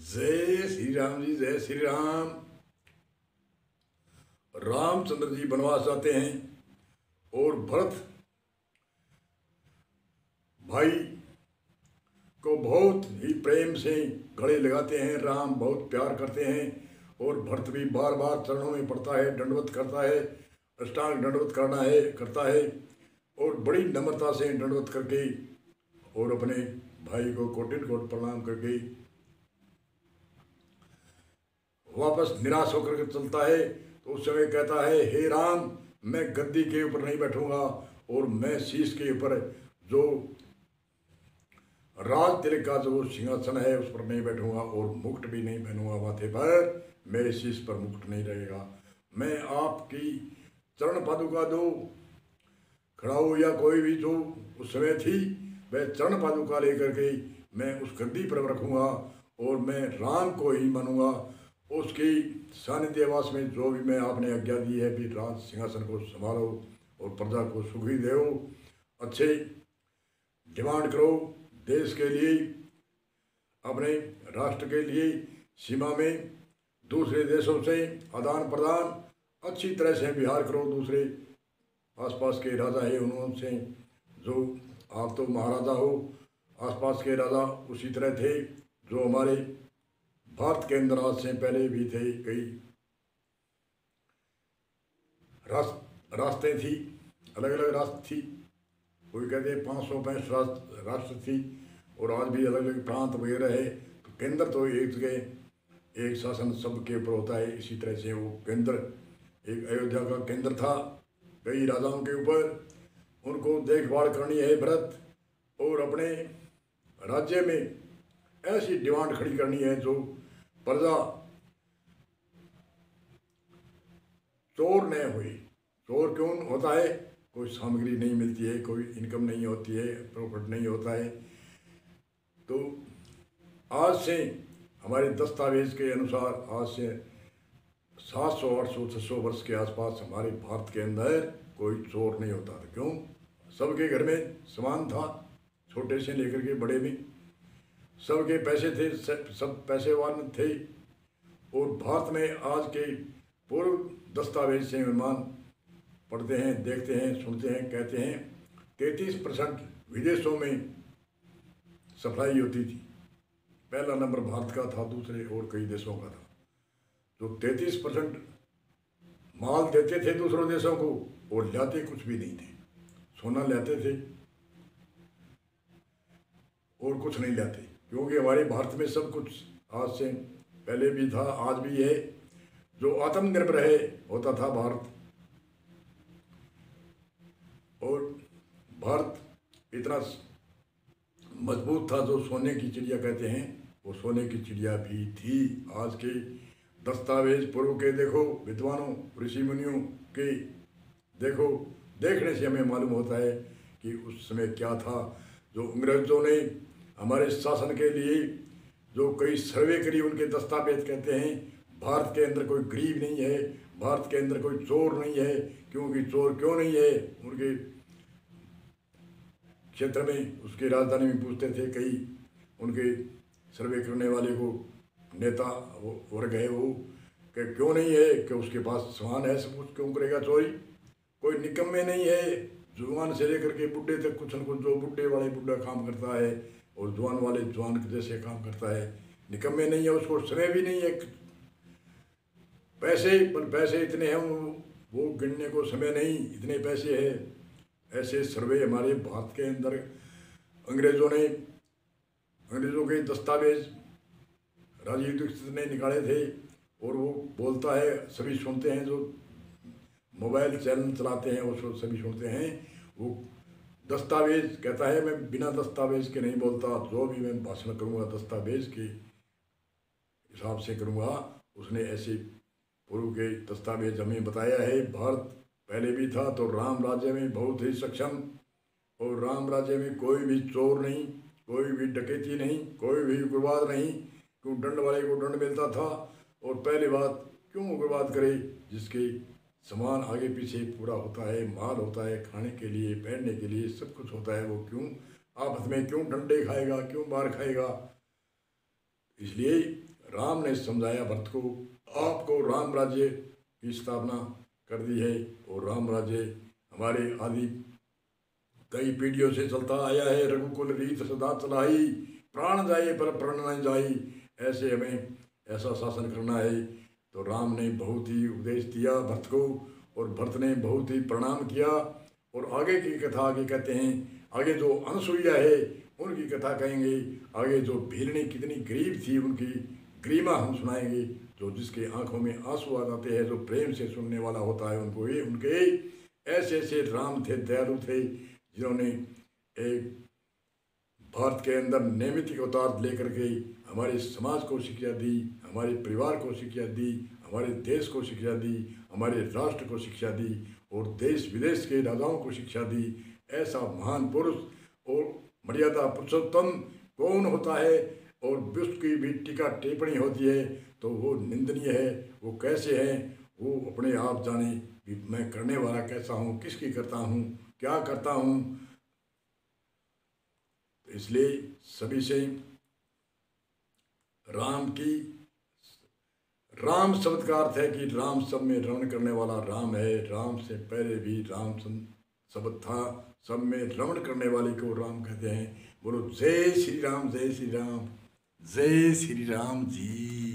जय श्री राम जी, जय श्री राम। रामचंद्र जी वनवास जाते हैं और भरत भाई को बहुत ही प्रेम से गले लगाते हैं। राम बहुत प्यार करते हैं और भरत भी बार बार चरणों में पड़ता है, दंडवत करता है, अष्टांग दंडवत करता है और बड़ी नम्रता से दंडवत करके और अपने भाई को कोटिन कोट प्रणाम करके वापस निराश होकर के चलता है। तो उस समय कहता है, हे राम, मैं गद्दी के ऊपर नहीं बैठूंगा और मैं शीश के ऊपर जो राज तिलक का जो सिंहासन है उस पर नहीं बैठूंगा और मुकुट भी नहीं पहनूंगा माथे पर, मेरे शीश पर मुकुट नहीं रहेगा। मैं आपकी चरण पादुका दो खड़ा हो या कोई भी जो उस समय थी वह चरण पादुका लेकर के मैं उस गद्दी पर रखूंगा और मैं राम को ही मानूंगा। उसकी सानिध्यवास में जो भी मैं आपने आज्ञा दी है भी राज सिंहासन को संभालो और प्रजा को सुखी दो, अच्छे डिमांड करो देश के लिए, अपने राष्ट्र के लिए, सीमा में दूसरे देशों से आदान प्रदान अच्छी तरह से व्यवहार करो। दूसरे आसपास के राजा है उनसे, जो आप तो महाराजा हो, आसपास के राजा उसी तरह थे जो हमारे भारत के अंदर आज से पहले भी थे। कई रास्ते थी, अलग अलग रास्ते थी, कोई कहते हैं 565 राष्ट्र थी और आज भी अलग अलग प्रांत वगैरह है। तो केंद्र तो एक जगह एक शासन सबके ऊपर होता है, इसी तरह से वो केंद्र एक अयोध्या का केंद्र था कई राजाओं के ऊपर, उनको देखभाल करनी है भरत और अपने राज्य में ऐसी डिमांड खड़ी करनी है जो प्रजा चोर न हुई। चोर क्यों होता है? कोई सामग्री नहीं मिलती है, कोई इनकम नहीं होती है, प्रॉफिट नहीं होता है। तो आज से हमारे दस्तावेज के अनुसार आज से 700 800 600 वर्ष के आसपास हमारे भारत के अंदर कोई चोर नहीं होता था। क्यों? सबके घर में समान था, छोटे से लेकर के बड़े में सबके पैसे थे, सब पैसेवान थे। और भारत में आज के पूर्व दस्तावेज से मेहमान पढ़ते हैं, देखते हैं, सुनते हैं, कहते हैं 33% विदेशों में सप्लाई होती थी। पहला नंबर भारत का था, दूसरे और कई देशों का था। तो 33% माल देते थे दूसरों देशों को और लाते कुछ भी नहीं थे। सोना लाते थे और कुछ नहीं लाते, क्योंकि हमारे भारत में सब कुछ आज से पहले भी था, आज भी है। जो आत्मनिर्भर है होता था भारत, और भारत इतना मजबूत था जो सोने की चिड़िया कहते हैं, वो सोने की चिड़िया भी थी। आज के दस्तावेज पूर्व के देखो, विद्वानों ऋषि मुनियों के देखो, देखने से हमें मालूम होता है कि उस समय क्या था। जो अंग्रेजों ने हमारे शासन के लिए जो कई सर्वे करी, उनके दस्तावेज कहते हैं भारत के अंदर कोई गरीब नहीं है, भारत के अंदर कोई चोर नहीं है। क्योंकि चोर क्यों नहीं है? उनके क्षेत्र में, उसकी राजधानी में पूछते थे कई उनके सर्वे करने वाले को, नेता वर्ग है वो, कि क्यों नहीं है? कि उसके पास सामान है, सब कुछ, क्यों करेगा चोरी? कोई निकम्मे नहीं है। जुआन से लेकर के बुढ़े तक कुछ न कुछ, जो बुढ़े वाले बुढ़ा काम करता है और जवान वाले जवान जैसे काम करता है। निकम्मे नहीं है, उसको समय भी नहीं है। पैसे पर पैसे इतने हैं वो गिनने को समय नहीं, इतने पैसे हैं। ऐसे सर्वे हमारे भारत के अंदर अंग्रेजों के दस्तावेज राजीव दीक्षित ने निकाले थे। और वो बोलता है, सभी सुनते हैं, जो मोबाइल चैनल चलाते हैं वो सभी सुनते हैं। वो दस्तावेज कहता है, मैं बिना दस्तावेज के नहीं बोलता, जो भी मैं भाषण करूँगा दस्तावेज के हिसाब से करूँगा। उसने ऐसे पूर्व के दस्तावेज हमें बताया है। भारत पहले भी था तो राम राज्य में बहुत ही सक्षम, और राम राज्य में कोई भी चोर नहीं, कोई भी डकैती नहीं, कोई भी उग्रवाद नहीं। क्यों? दंड वाले को दंड मिलता था। और पहली बात, क्यों उग्रवाद करे? जिसके सामान आगे पीछे पूरा होता है, माल होता है, खाने के लिए, पहनने के लिए सब कुछ होता है, वो क्यों आपस में क्यों डंडे खाएगा, क्यों मार खाएगा? इसलिए राम ने समझाया भरत को, आपको राम राज्य की स्थापना कर दी है, और राम राज्य हमारे आदि कई पीढ़ियों से चलता आया है। रघुकुल रीत सदा चलाई, प्राण जाए पर प्रण न जाई, ऐसे हमें ऐसा शासन करना है। तो राम ने बहुत ही उपदेश दिया भरत को, और भरत ने बहुत ही प्रणाम किया। और आगे की कथा आगे कहते हैं, आगे जो अनसुईया है उनकी कथा कहेंगे, आगे जो भीलनी कितनी गरीब थी उनकी गरिमा हम सुनाएंगे। जो जिसके आंखों में आंसू आ जाते हैं, जो प्रेम से सुनने वाला होता है, उनको ये उनके ऐसे ऐसे राम थे, दयालु थे, जिन्होंने एक भारत के अंदर नैमित्तिक अवतार लेकर के हमारे समाज को शिक्षा दी, हमारे परिवार को शिक्षा दी, हमारे देश को शिक्षा दी, हमारे राष्ट्र को शिक्षा दी, और देश विदेश के राजाओं को शिक्षा दी। ऐसा महान पुरुष और मर्यादा पुरुषोत्तम कौन होता है, और उसकी भी टीका टिप्पणी होती है तो वो निंदनीय है। वो कैसे हैं, वो अपने आप जाने कि मैं करने वाला कैसा हूँ, किसकी करता हूँ, क्या करता हूँ। इसलिए सभी से राम शब्द का अर्थ है कि राम सब में रमण करने वाला राम है। राम से पहले भी राम शब्द था, सब में रमण करने वाले को राम कहते हैं। बोलो जय श्री राम, जय श्री राम, जय श्री राम जी।